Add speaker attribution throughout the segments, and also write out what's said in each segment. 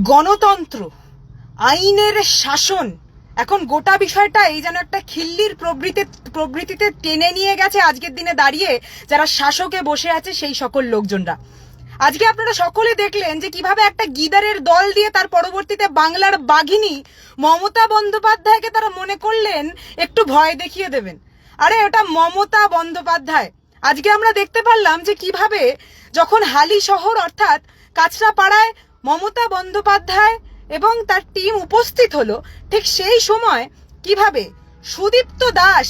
Speaker 1: গণতন্ত্র, আইনের শাসন, এখন গোটা বিষয়টা এই যেন একটা খিল্লির প্রবৃত্তিতে টেনে নিয়ে গেছে আজকের দিনে দাঁড়িয়ে যারা শাসকে বসে আছে সেই সকল লোকজনরা। আজকে আপনারা সকলে দেখলেন যে কিভাবে একটা গিদারের দল দিয়ে তার পরবর্তীতে বাংলার বাঘিনী মমতা বন্দ্যোপাধ্যায়কে তারা মনে করলেন একটু ভয় দেখিয়ে দেবেন। আরে ওটা মমতা বন্দ্যোপাধ্যায়। আজকে আমরা দেখতে পারলাম যে কিভাবে যখন হালি শহর অর্থাৎ কাঁচরাপাড়ায় মমতা বন্দ্যোপাধ্যায় এবং তার টিম উপস্থিত হলো, ঠিক সেই সময় কিভাবে সুদীপ্ত দাস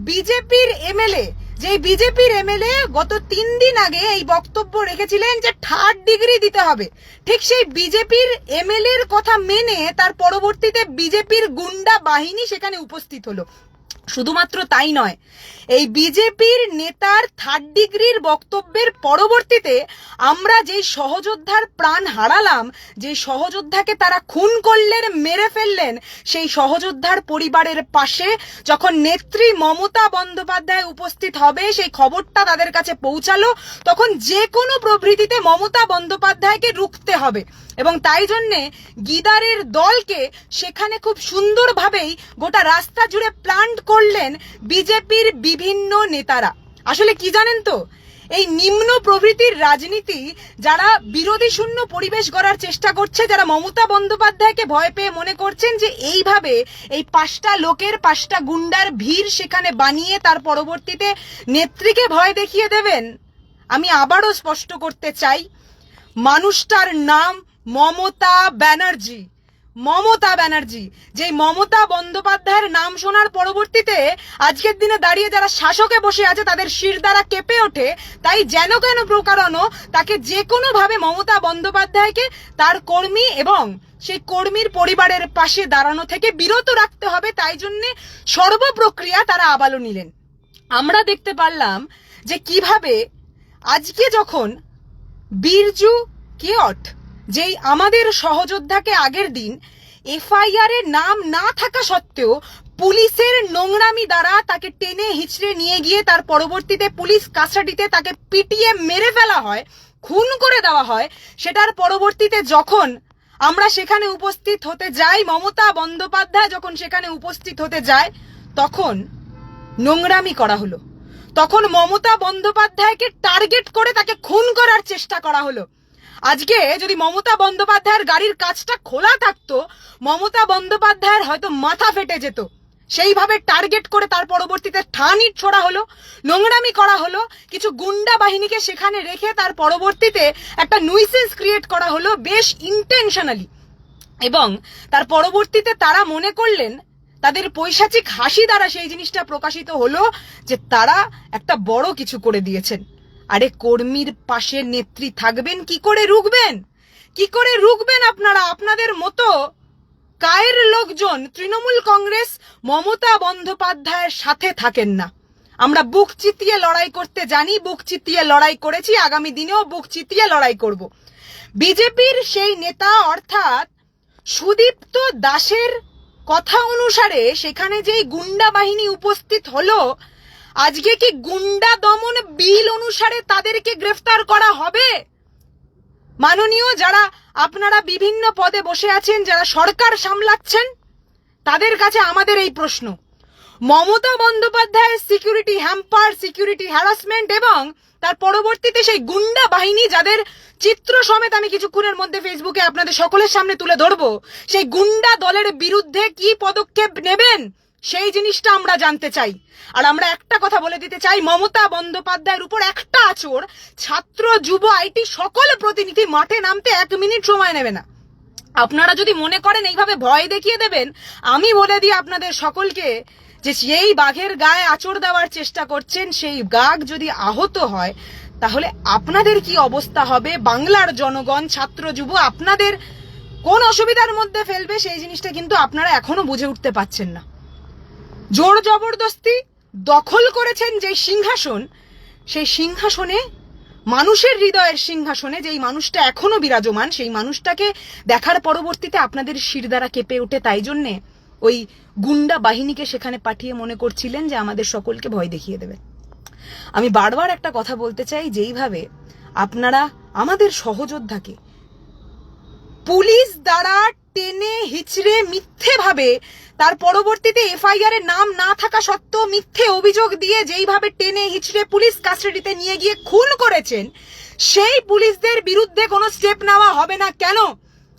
Speaker 1: বিজেপির এমএলএ, যে বিজেপির এমএলএ গত 3 দিন আগে এই বক্তব্য রেখেছিলেন যে 3rd ডিগ্রি দিতে হবে, ঠিক সেই বিজেপির এমএলএর কথা মেনে তার পরবর্তীতে বিজেপির গুন্ডা বাহিনী সেখানে উপস্থিত হলো। শুধুমাত্র তাই নয়, এই বিজেপির নেতার 3rd ডিগ্রির বক্তব্যের পরবর্তীতে আমরা যেই সহযোদ্ধার প্রাণ হারালাম, যে সহযোদ্ধাকে তারা খুন করলেন, মেরে ফেললেন, সেই সহযোদ্ধার পরিবারের পাশে যখন নেত্রী মমতা বন্দ্যোপাধ্যায় উপস্থিত হবে সেই খবরটা তাদের কাছে পৌঁছালো, তখন যে কোনো প্রবৃত্তিতে মমতা বন্দ্যোপাধ্যায়কে রুখতে হবে। এবং তাই জন্যে গিদারের দলকে সেখানে খুব সুন্দরভাবেই গোটা রাস্তা জুড়ে প্ল্যান্ট করলেন বিজেপির বিভিন্ন নেতারা। আসলে কি জানেন তো, এই নিম্ন প্রবৃত্তির রাজনীতি যারা বিরোধী শূন্য পরিবেশ গড়ার চেষ্টা করছে, যারা মমতা বন্দ্যোপাধ্যায়কে ভয় পেয়ে মনে করছেন যে এইভাবে এই 5টা লোকের 5টা গুন্ডার ভিড় সেখানে বানিয়ে তার পরবর্তীতে নেত্রীকে ভয় দেখিয়ে দেবেন, আমি আবারও স্পষ্ট করতে চাই, মানুষটার নাম মমতা ব্যানার্জি। মমতা ব্যানার্জি, যে মমতা বন্দ্যোপাধ্যায়ের নাম শোনার পরবর্তীতে আজকের দিনে দাঁড়িয়ে যারা শাসকে বসে আছে তাদের শিরদাঁড়া কেঁপে ওঠে। তাই যেন কেন প্রকারণ তাকে যে কোনো ভাবে মমতা বন্দ্যোপাধ্যায়কে তার কর্মী এবং সেই কর্মীর পরিবারের পাশে দাঁড়ানো থেকে বিরত রাখতে হবে। তাই জন্যে সর্বপ্রক্রিয়া তারা আবালো নিলেন। আমরা দেখতে পারলাম যে কিভাবে আজকে যখন বিরজু কেওট, যেই আমাদের সহযোদ্ধাকে আগের দিন এফআইআর এর নাম না থাকা সত্ত্বেও পুলিশের নোংরামি দ্বারা তাকে টেনে হিচড়ে নিয়ে গিয়ে তার পরবর্তীতে পুলিশ কাস্টাডিতে তাকে পিটিয়ে মেরে ফেলা হয়, খুন করে দেওয়া হয়, সেটার পরবর্তীতে যখন আমরা সেখানে উপস্থিত হতে যাই, মমতা বন্দ্যোপাধ্যায় যখন সেখানে উপস্থিত হতে যায়, তখন নোংরামি করা হলো। তখন মমতা বন্দ্যোপাধ্যায়কে টার্গেট করে তাকে খুন করার চেষ্টা করা হলো। আজকে যদি মমতা বন্দ্যোপাধ্যায়ের গাড়ির কাঁচটা খোলা থাকতো, মমতা বন্দ্যোপাধ্যায়ের হয়তো মাথা ফেটে যেত। সেইভাবে টার্গেট করে তার পরবর্তীতে ঠানিট ছোড়া হলো, নোংরামি করা হলো, কিছু গুন্ডা বাহিনীকে সেখানে রেখে তার পরবর্তীতে একটা নুইসেন্স ক্রিয়েট করা হলো বেশ ইন্টেনশনালি। এবং তার পরবর্তীতে তারা মনে করলেন, তাদের পৈশাচিক হাসি দ্বারা সেই জিনিসটা প্রকাশিত হলো যে তারা একটা বড় কিছু করে দিয়েছেন। আরে কর্মীর পাশে নেত্রী থাকবেন, কি করে রুখবেন? কি করে রুখবেন আপনারা? আপনাদের মতো কায়ের লোকজন তৃণমূল কংগ্রেস মমতা বন্দ্যোপাধ্যায়ের সাথে থাকেন না। আমরা বুক চিতিয়ে লড়াই করতে জানি, বুক চিতিয়ে লড়াই করেছি, আগামী দিনেও বুক চিতিয়ে লড়াই করব। বিজেপির সেই নেতা অর্থাৎ সুদীপ্ত দাসের কথা অনুসারে সেখানে যেই গুন্ডা বাহিনী উপস্থিত হলো, আজকে কি গুন্ডা দমন বিল অনুসারে তাদেরকে গ্রেফতার করা হবে? মাননীয় যারা আপনারা বিভিন্ন পদে বসে আছেন, যারা সরকার সামলাচ্ছেন, তাদের কাছে আমাদের এই প্রশ্ন, মমতা বন্দ্যোপাধ্যায়ের সিকিউরিটি হ্যাম্পার, সিকিউরিটি হ্যারাসমেন্ট এবং তার পরবর্তীতে সেই গুন্ডা বাহিনী যাদের চিত্র সমেত আমি কিছুক্ষণের মধ্যে ফেসবুকে আপনাদের সকলের সামনে তুলে ধরবো, সেই গুন্ডা দলের বিরুদ্ধে কি পদক্ষেপ নেবেন সেই জিনিসটা আমরা জানতে চাই। আর আমরা একটা কথা বলে দিতে চাই, মমতা বন্দ্যোপাধ্যায়ের উপর একটা আঁচড় ছাত্র, যুব, আইটি সকল প্রতিনিধি মাঠে নামতে 1 মিনিট সময় নেবে না। আপনারা যদি মনে করেন এইভাবে ভয় দেখিয়ে দেবেন, আমি বলে দিই আপনাদের সকলকে যে সেই বাঘের গায়ে আঁচড় দেওয়ার চেষ্টা করছেন, সেই বাঘ যদি আহত হয় তাহলে আপনাদের কি অবস্থা হবে? বাংলার জনগণ, ছাত্র, যুব আপনাদের কোন অসুবিধার মধ্যে ফেলবে সেই জিনিসটা কিন্তু আপনারা এখনো বুঝে উঠতে পারছেন না। জোর জবরদস্তি দখল করেছেন যে সিংহাসন, সেই সিংহাসনে, মানুষের হৃদয়ের সিংহাসনে যেই মানুষটা এখনো বিরাজমান, সেই মানুষটাকে দেখার পরবর্তীতে আপনাদের শিরদাঁড়া কেঁপে ওঠে। তাই জন্যে ওই গুন্ডা বাহিনীকে সেখানে পাঠিয়ে মনে করছিলেন যে আমাদের সকলকে ভয় দেখিয়ে দেবে। আমি বারবার একটা কথা বলতে চাই, যেইভাবে আপনারা আমাদের সহযোদ্ধাকে পুলিশ দ্বারা টেনে হিচড়ে মিথ্যে ভাবে তার পরবর্তীতে এফআইআর এর নাম না থাকা সত্ত্বেও মিথ্যে অভিযোগ দিয়ে যেইভাবে টেনে হিচড়ে পুলিশ কাস্টাডিতে নিয়ে গিয়ে খুন করেছেন, সেই পুলিশদের বিরুদ্ধে কোনো স্টেপ নেওয়া হবে না কেন?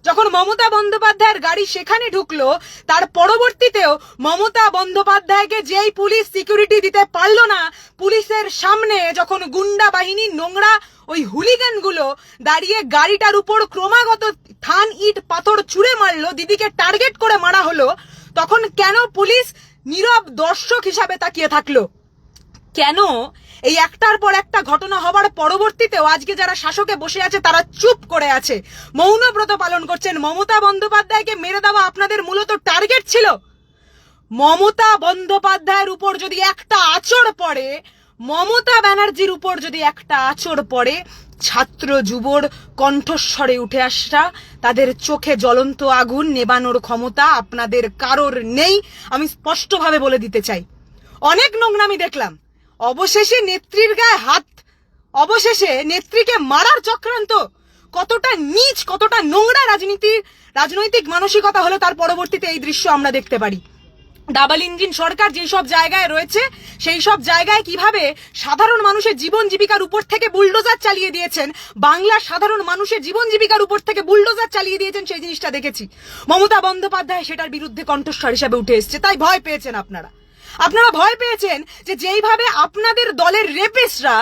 Speaker 1: যখন মমতা বন্দ্যোপাধ্যায়ের গাড়ি সেখানে ঢুকলো, তার পরবর্তীতেও মমতা বন্দ্যোপাধ্যায়কে যেই পুলিশ সিকিউরিটি দিতে পারলো না, পুলিশের সামনে যখন গুন্ডা বাহিনী নোংরা ওই হুলিগান গুলো দাঁড়িয়ে গাড়িটার উপর ক্রমাগত থান ইট পাথর ছুঁড়ে মারলো, দিদিকে টার্গেট করে মারা হলো, তখন কেন পুলিশ নীরব দর্শক হিসাবে তাকিয়ে থাকলো? কেন এই একটার পর একটা ঘটনা হবার পরবর্তীতেও আজকে যারা শাসকে বসে আছে তারা চুপ করে আছে, মৌনব্রত পালন করছেন? মমতা বন্দ্যোপাধ্যায়কে মেরে দেওয়া আপনাদের মূলত টার্গেট ছিল। মমতা বন্দ্যোপাধ্যায়ের উপর যদি একটা আঁচড় পড়ে, মমতা ব্যানার্জির উপর যদি একটা আঁচড় পড়ে, ছাত্র যুবর কণ্ঠস্বরে উঠে আসা, তাদের চোখে জ্বলন্ত আগুন নেবানোর ক্ষমতা আপনাদের কারোর নেই। আমি স্পষ্টভাবে বলে দিতে চাই, অনেক নোংরামি দেখলাম, অবশেষে নেত্রীর গায়ে হাত, অবশেষে নেত্রীকে মারার চক্রান্ত, কতটা নীচ, কতটা নোংরা রাজনৈতিক মানসিকতা হলো তার পরবর্তীতে এই দৃশ্য আমরা দেখতে পারি। ডাবল ইঞ্জিন সরকার যেসব জায়গায় রয়েছে, সেই সব জায়গায় কিভাবে সাধারণ মানুষের জীবন জীবিকার উপর থেকে বুলডোজার চালিয়ে দিয়েছেন, বাংলার সাধারণ মানুষের জীবন জীবিকার উপর থেকে বুলডোজার চালিয়ে দিয়েছেন, সেই জিনিসটা দেখেছি। মমতা বন্দ্যোপাধ্যায় সেটার বিরুদ্ধে কণ্ঠস্বর হিসাবে উঠে এসেছে। তাই ভয় পেয়েছেন আপনারা ভয় পেয়েছেন যে যেইভাবে আপনাদের দলের রেপিস্টরা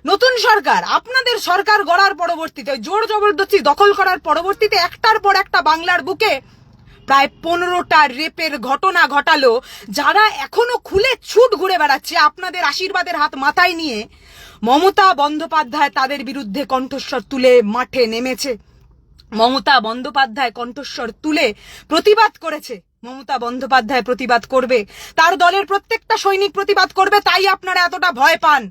Speaker 1: নতুন সরকার, আপনাদের সরকার গড়ার পরবর্তীতে জোর জবরদস্তি দখল করার পরবর্তীতে একটার পর একটা বাংলার বুকে প্রায় 15টা রেপের ঘটনা ঘটালো, যারা এখনো খুলে ছুট ঘুরে বেড়াচ্ছে আপনাদের আশীর্বাদের হাত মাথায় নিয়ে। মমতা বন্দ্যোপাধ্যায় তাদের বিরুদ্ধে কণ্ঠস্বর তুলে মাঠে নেমেছে। মমতা বন্দ্যোপাধ্যায় কণ্ঠস্বর তুলে প্রতিবাদ করেছে। মমতা বন্দ্যোপাধ্যায় প্রতিবাদ করবে, তার দলের প্রত্যেকটা সৈনিক প্রতিবাদ করবে। তাই আপনারা এতটা ভয় পান।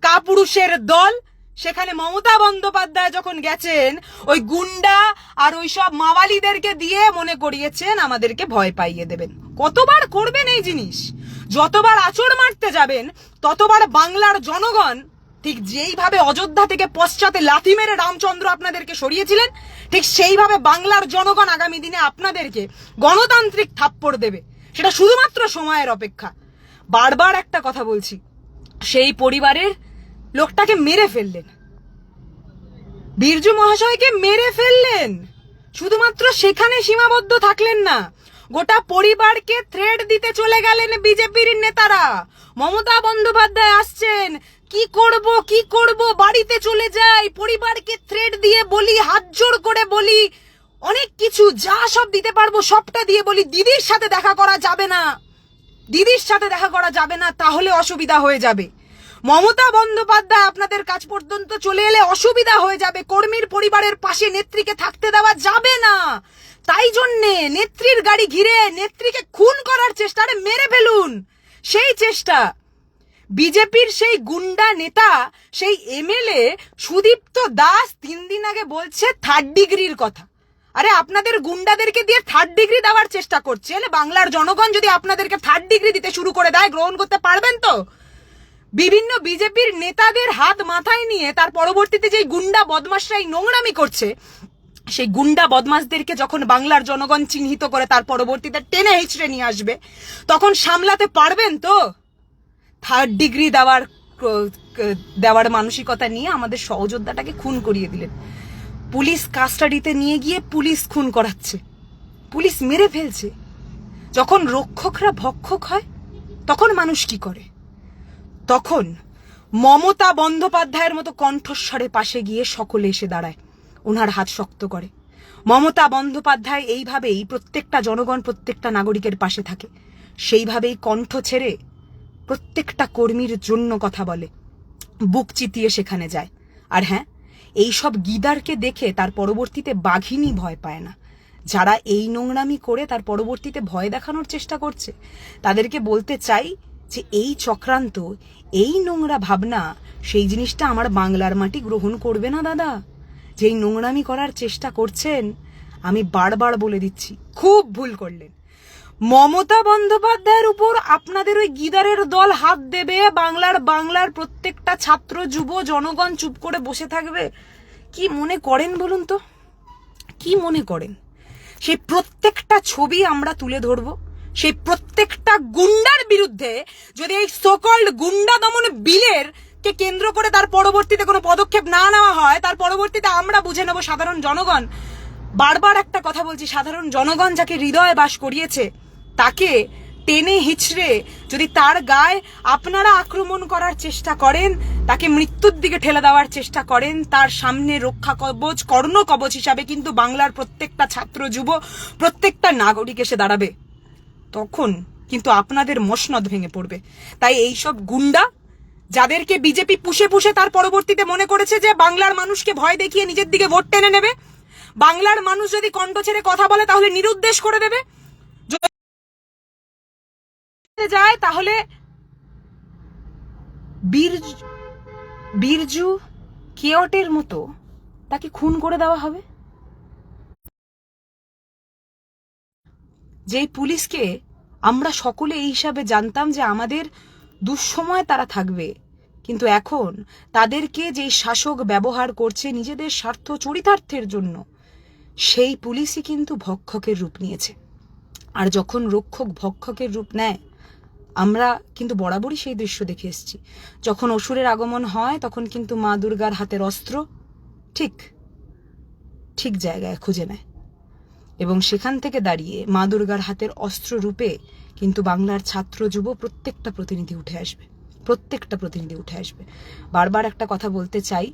Speaker 1: কাপুরুষের দল, সেখানে মমতা বন্দ্যোপাধ্যায় যখন গেছেন, ওই গুন্ডা আর ওই সব মাওয়ালিদেরকে দিয়ে মনে করিয়েছেন আমাদেরকে ভয় পাইয়ে দেবেন। কতবার করবেন এই জিনিস? যতবার আঁচড় মারতে যাবেন, ততবার বাংলার জনগণ ঠিক যেইভাবে অযোধ্যা থেকে পশ্চাতে লাথি মেরে রামচন্দ্র আপনাদেরকে সরিয়েছিলেন, ঠিক সেইভাবে বাংলার জনগণ আগামী দিনে আপনাদেরকে গণতান্ত্রিক থাপ্পড় দেবে। সেটা শুধুমাত্র সময়ের অপেক্ষা। বারবার একটা কথা বলছি, সেই পরিবারের লোকটাকে মেরে ফেললেন, বীরজু মহাশয়কে মেরে ফেললেন, শুধুমাত্র সেখানে সীমাবদ্ধ থাকলেন না, গোটা পরিবারকে থ্রেট দিতে চলে গেলেন বিজেপির নেতারা। মমতা বন্দ্যোপাধ্যায় আসছেন, কি করব বাড়িতে চলে যাই, পরিবারকে থ্রেট দিয়ে বলি, হাত জোড় করে বলি, অনেক কিছু যা সব দিতে পারবো সবটা দিয়ে বলি দিদির সাথে দেখা করা যাবে না, দিদির সাথে দেখা করা যাবে না, তাহলে অসুবিধা হয়ে যাবে। মমতা বন্দ্যোপাধ্যায় আপনাদের কাছ পর্যন্ত চলে এলে অসুবিধা হয়ে যাবে, কর্মীর পরিবারের পাশে নেত্রীকে থাকতে দেওয়া যাবে না। তাই জন্যে নেত্রীর গাড়ি ঘিরে নেত্রীকে খুন করার চেষ্টা, আরে মেরে ফেলুন, সেই চেষ্টা। বিজেপির সেই গুন্ডা নেতা, সেই এমএলএ সুদীপ্ত দাস 3 দিন আগে বলছে 3rd ডিগ্রির কথা। আরে আপনাদের গুন্ডাদেরকে দিয়ে 3rd ডিগ্রি দেওয়ার চেষ্টা করছেন, বাংলার জনগণ যদি আপনাদেরকে 3rd ডিগ্রি দিতে শুরু করে দেয়, গ্রহণ করতে পারবেন তো? বিভিন্ন বিজেপির নেতাদের হাত মাথায় নিয়ে তার পরবর্তীতে যে গুন্ডা বদমাশরা এই নোংরামি করছে, সেই গুন্ডা বদমাশদেরকে যখন বাংলার জনগণ চিহ্নিত করে তার পরবর্তীতে টেনে হিচড়ে নিয়ে আসবে, তখন সামলাতে পারবেন তো? 3rd ডিগ্রি দেওয়ার মানসিকতা নিয়ে আমাদের সহযোদ্ধাটাকে খুন করিয়ে দিলেন। পুলিশ কাস্টাডিতে নিয়ে গিয়ে পুলিশ খুন করাচ্ছে, পুলিশ মেরে ফেলছে। যখন রক্ষকরা ভক্ষক হয়, তখন মানুষ কি করে? তখন মমতা বন্দ্যোপাধ্যায়ের মতো কণ্ঠস্বরে পাশে গিয়ে সকলে এসে দাঁড়ায়, ওনার হাত শক্ত করে। মমতা বন্দ্যোপাধ্যায় এইভাবেই প্রত্যেকটা জনগণ, প্রত্যেকটা নাগরিকের পাশে থাকে, সেইভাবেই কণ্ঠ ছেড়ে প্রত্যেকটা কর্মীর জন্য কথা বলে, বুক চিতিয়ে সেখানে যায়। আর হ্যাঁ, এইসব গিদারকে দেখে তার পরবর্তীতে বাঘিনী ভয় পায় না। যারা এই নোংরামি করে তার পরবর্তীতে ভয় দেখানোর চেষ্টা করছে, তাদেরকে বলতে চাই যে এই চক্রান্ত, এই নোংরা ভাবনা, সেই জিনিসটা আমার বাংলার মাটি গ্রহণ করবে না দাদা। যেই নোংরামি করার চেষ্টা করছেন, আমি বারবার বলে দিচ্ছি, খুব ভুল করলেন। মমতা বন্দ্যোপাধ্যায়ের উপর আপনাদের ওই গিদারের দল হাত দেবে, বাংলার প্রত্যেকটা ছাত্র যুব জনগণ চুপ করে বসে থাকবে? কি মনে করেন বলুন তো, কি মনে করেন? সেই প্রত্যেকটা ছবি আমরা তুলে ধরবো। সেই প্রত্যেকটা গুন্ডার বিরুদ্ধে যদি এই সোকল্ড গুন্ডা দমন বিলের কে কেন্দ্র করে তার পরবর্তীতে কোনো পদক্ষেপ না নেওয়া হয়, তার পরবর্তীতে আমরা বুঝে নেব সাধারণ জনগণ। বারবার একটা কথা বলছি, সাধারণ জনগণ যাকে হৃদয়ে বাস করিয়েছে তাকে টেনে হিচড়ে যদি তার গায়ে আপনারা আক্রমণ করার চেষ্টা করেন, তাকে মৃত্যুর দিকে ঠেলে দেওয়ার চেষ্টা করেন, তার সামনে রক্ষা কবচ, কর্ণ কবচ হিসাবে কিন্তু বাংলার প্রত্যেকটা ছাত্র যুব, প্রত্যেকটা নাগরিক এসে দাঁড়াবে। তখন কিন্তু আপনাদের মসনদ ভেঙে পড়বে। তাই এইসব গুন্ডা যাদেরকে বিজেপি পুষে পুষে তার পরবর্তীতে মনে করেছে যে বাংলার মানুষকে ভয় দেখিয়ে নিজের দিকে ভোট টেনে নেবে, বাংলার মানুষ যদি কণ্ঠ ছেড়ে কথা বলে তাহলে নিরুদ্দেশ করে দেবে, যায় তাহলে বীরজু কেওটের মতো তাকে খুন করে দেওয়া হবে। যেই পুলিশকে আমরা সকলে এই হিসাবে জানতাম যে আমাদের দুঃসময় তারা থাকবে, কিন্তু এখন তাদেরকে যেই শাসক ব্যবহার করছে নিজেদের স্বার্থ চরিতার্থের জন্য, সেই পুলিশই কিন্তু ভক্ষকের রূপ নিয়েছে। আর যখন রক্ষক ভক্ষকের রূপ নেয়, আমরা কিন্তু বরাবরই সেই দৃশ্য দেখে এসেছি। যখন অসুরের আগমন হয় তখন কিন্তু মা দুর্গার হাতের অস্ত্র ঠিক ঠিক জায়গায় খুঁজে নেয়, এবং সেখান থেকে দাঁড়িয়ে মা দুর্গার হাতের অস্ত্র রূপে কিন্তু বাংলার ছাত্র যুব প্রত্যেকটা প্রতিনিধি উঠে আসবে, প্রত্যেকটা প্রতিনিধি উঠে আসবে। বারবার একটা কথা বলতে চাই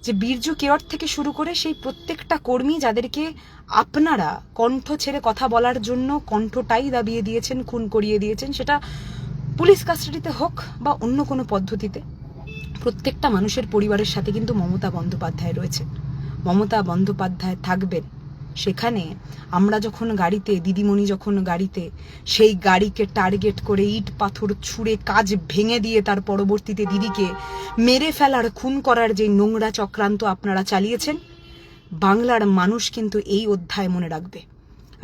Speaker 1: যে বীরজু কেওট থেকে শুরু করে সেই প্রত্যেকটা কর্মী যাদেরকে আপনারা কণ্ঠ ছেড়ে কথা বলার জন্য কণ্ঠটাই দাবিয়ে দিয়েছেন, খুন করিয়ে দিয়েছেন, সেটা পুলিশ কাস্টাডিতে হোক বা অন্য কোনো পদ্ধতিতে, প্রত্যেকটা মানুষের পরিবারের সাথে কিন্তু মমতা বন্দ্যোপাধ্যায় রয়েছে। মমতা বন্দ্যোপাধ্যায় থাকবেন সেখানে। আমরা যখন গাড়িতে, দিদিমণি যখন গাড়িতে, সেই গাড়িকে টার্গেট করে ইট পাথর ছুঁড়ে কাজ ভেঙে দিয়ে তার পরবর্তীতে দিদিকে মেরে ফেলার, খুন করার যে নোংরা চক্রান্ত আপনারা চালিয়েছেন, বাংলার মানুষ কিন্তু এই অধ্যায় মনে রাখবে।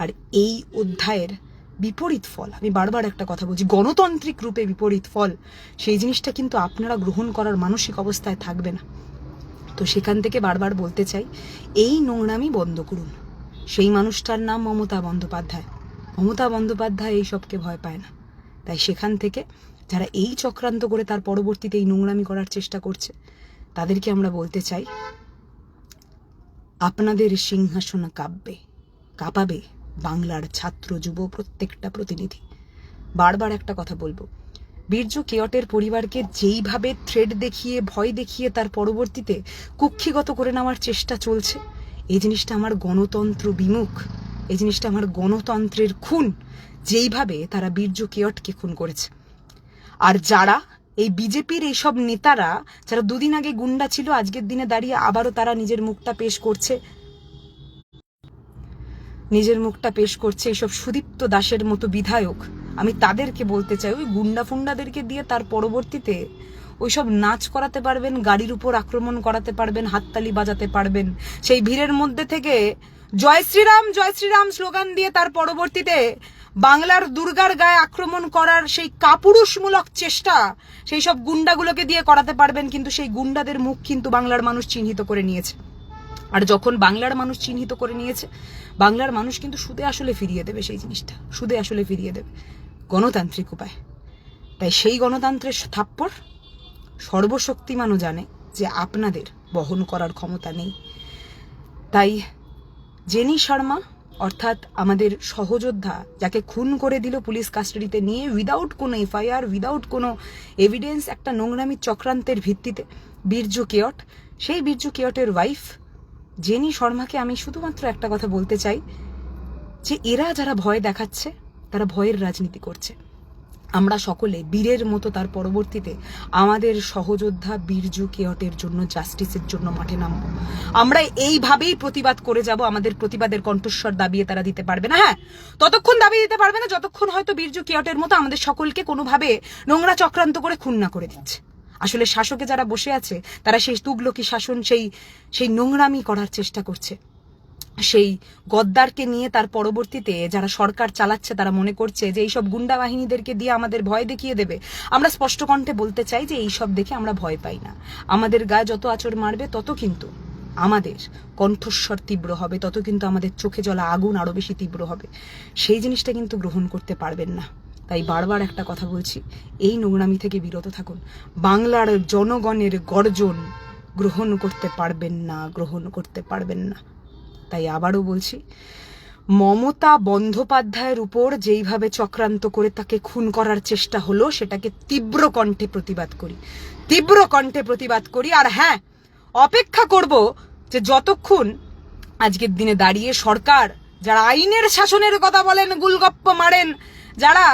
Speaker 1: আর এই অধ্যায়ের বিপরীত ফল, আমি বারবার একটা কথা বলছি, গণতান্ত্রিক রূপে বিপরীত ফল, সেই জিনিসটা কিন্তু আপনারা গ্রহণ করার মানসিক অবস্থায় থাকবে না। তো সেখান থেকে বারবার বলতে চাই, এই নোংরামি বন্ধ করুন। সেই মানুষটার নাম মমতা বন্দ্যোপাধ্যায়। মমতা বন্দ্যোপাধ্যায় এই সবকে ভয় পায় না। তাই সেখান থেকে যারা এই চক্রান্ত করে তার পরবর্তীতে এই নোংরামি করার চেষ্টা করছে, তাদেরকে আমরা বলতে চাই, আপনাদের সিংহাসন কাঁপাবে বাংলার ছাত্র যুব প্রত্যেকটা প্রতিনিধি। বারবার একটা কথা বলবো, বীরজু কেওটের পরিবারকে যেইভাবে থ্রেড দেখিয়ে, ভয় দেখিয়ে তার পরবর্তীতে কুক্ষিগত করে নেওয়ার চেষ্টা চলছে, এই জিনিসটা আমার গণতন্ত্র বিমুখ, এই জিনিসটা আমার গণতন্ত্রের খুন, যেইভাবে তারা বীরজু কেওটকে খুন করেছে। আর যারা এই বিজেপির এইসব নেতারা, যারা দুদিন আগে গুন্ডা ছিল, আজকের দিনে দাঁড়িয়ে আবারও তারা নিজের মুখটা পেশ করছে এইসব সুদীপ্ত দাসের মতো বিধায়ক, আমি তাদেরকে বলতে চাই, ওই গুন্ডা ফুন্ডাদেরকে দিয়ে তার পরবর্তীতে ওইসব নাচ করাতে পারবেন, গাড়ির উপর আক্রমণ করাতে পারবেন, হাততালি বাজাতে পারবেন, সেই ভিড়ের মধ্যে থেকে জয় শ্রীরাম জয় শ্রীরাম স্লোগান দিয়ে তার পরবর্তীতে বাংলার দুর্গার গায়ে আক্রমণ করার সেই কাপুরুষমূলক চেষ্টা সেই সব গুন্ডাগুলোকে দিয়ে করাতে পারবেন। কিন্তু সেই গুন্ডাদের মুখ কিন্তু বাংলার মানুষ চিহ্নিত করে নিয়েছে। আর যখন বাংলার মানুষ চিহ্নিত করে নিয়েছে, বাংলার মানুষ কিন্তু সুদে আসলে ফিরিয়ে দেবে, সেই জিনিসটা সুদে আসলে ফিরিয়ে দেবে গণতান্ত্রিক উপায়। তাই সেই গণতন্ত্রের থাপ্পড় সর্বশক্তিমানও জানে যে আপনাদের বহন করার ক্ষমতা নেই। তাই জেনি শর্মা অর্থাৎ আমাদের সহযোদ্ধা, যাকে খুন করে দিল পুলিশ কাস্টাডিতে নিয়ে, উইদাউট কোনো এফআইআর, উইদাউট কোনো এভিডেন্স, একটা নোংরামি চক্রান্তের ভিত্তিতে, বীরজু কেওট, সেই বীরজু কেওটের ওয়াইফ জেনি শর্মাকে আমি শুধুমাত্র একটা কথা বলতে চাই যে এরা যারা ভয় দেখাচ্ছে, তারা ভয়ের রাজনীতি করছে। আমরা সকলে বীরের মতো তার পরবর্তীতে আমাদের সহযোদ্ধা বীরজু কেওটের জন্য, জাস্টিসের জন্য মাঠে নামবো। আমরা এইভাবেই প্রতিবাদ করে যাব। আমাদের প্রতিবাদের কণ্ঠস্বর দাবিয়ে তারা দিতে পারবে না, হ্যাঁ, ততক্ষণ দাবি দিতে পারবে না যতক্ষণ হয়তো বীরজু কেওটের মতো আমাদের সকলকে কোনোভাবে নোংরা চক্রান্ত করে খুন না করে দিচ্ছে। আসলে শাসকে যারা বসে আছে, তারা সেই তুগলকি শাসন, সেই নোংরামি করার চেষ্টা করছে। সেই গদ্দারকে নিয়ে তার পরবর্তীতে যারা সরকার চালাচ্ছে, তারা মনে করছে যে এইসব গুন্ডা বাহিনীদেরকে দিয়ে আমাদের ভয় দেখিয়ে দেবে। আমরা স্পষ্ট কণ্ঠে বলতে চাই যে এইসব দেখে আমরা ভয় পাই না। আমাদের গায়ে যত আঁচড় মারবে তত কিন্তু আমাদের কণ্ঠস্বর তীব্র হবে, তত কিন্তু আমাদের চোখে জ্বলা আগুন আরো বেশি তীব্র হবে। সেই জিনিসটা কিন্তু গ্রহণ করতে পারবেন না। তাই বারবার একটা কথা বলছি, এই নোংরামি থেকে বিরত থাকুন। বাংলার জনগণের গর্জন গ্রহণ করতে পারবেন না, গ্রহণ করতে পারবেন না। তাই আবারও বলছি, মমতা বন্দ্যোপাধ্যায়ের উপর যেইভাবে চক্রান্ত করে তাকে খুন করার চেষ্টা হলো, সেটাকে তীব্র কণ্ঠে প্রতিবাদ করি, তীব্র কণ্ঠে প্রতিবাদ করি। আর হ্যাঁ, অপেক্ষা করব যে যতক্ষণ আজকের দিনে দাঁড়িয়ে সরকার, যারা আইনের শাসনের কথা বলেন, গুলগপ্প মারেন, যারা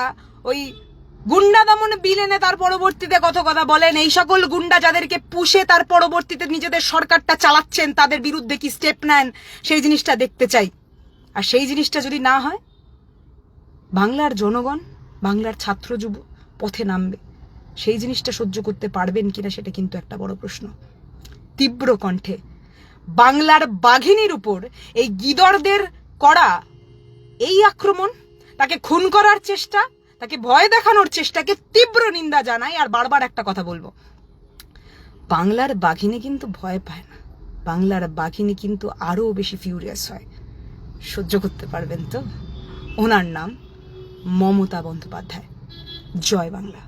Speaker 1: ওই গুন্ডা দমন বিল এনে তার পরবর্তীতে কত কথা বলেন, এই সকল গুন্ডা যাদেরকে পুষে তার পরবর্তীতে নিজেদের সরকারটা চালাচ্ছেন, তাদের বিরুদ্ধে কি স্টেপ নেন, সেই জিনিসটা দেখতে চাই। আর সেই জিনিসটা যদি না হয়, বাংলার জনগণ, বাংলার ছাত্র যুব পথে নামবে। সেই জিনিসটা সহ্য করতে পারবেন কিনা সেটা কিন্তু একটা বড় প্রশ্ন। তীব্র কণ্ঠে বাংলার বাঘিনীর উপর এই গিদরদের করা এই আক্রমণ, তাকে খুন করার চেষ্টা, তাকে ভয় দেখানোর চেষ্টাকে তীব্র নিন্দা জানাই। আর বারবার একটা কথা বলবো, বাংলার বাঘিনী কিন্তু ভয় পায় না, বাংলার বাঘিনী কিন্তু আরো বেশি ফিউরিয়াস হয়। সহ্য করতে পারবেন তো? ওনার নাম মমতা বন্দ্যোপাধ্যায়। জয় বাংলা।